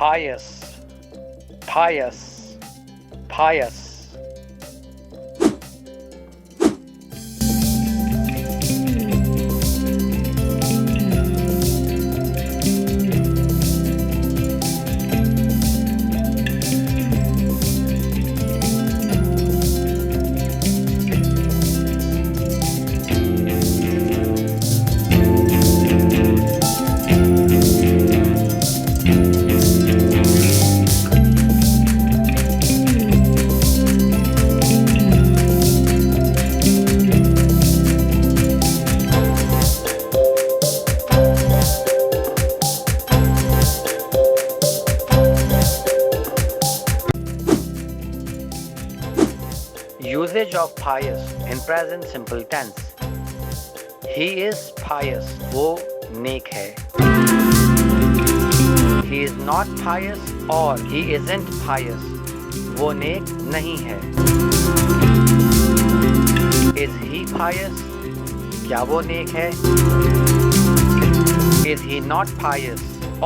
pious, pious, pious. Usage of pious in present simple tense. He is pious. वो नेक है. He is not pious or he isn't pious. वो नेक नहीं है. Is he pious? क्या वो नेक है? Is he not pious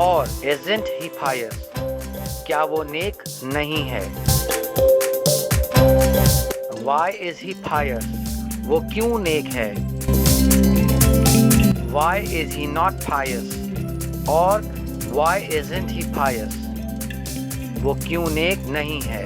or isn't he pious? क्या वो नेक नहीं है? Why is he pious? वो क्यों नेक है? Why is he not pious? और why isn't he pious? वो क्यों नेक नहीं है?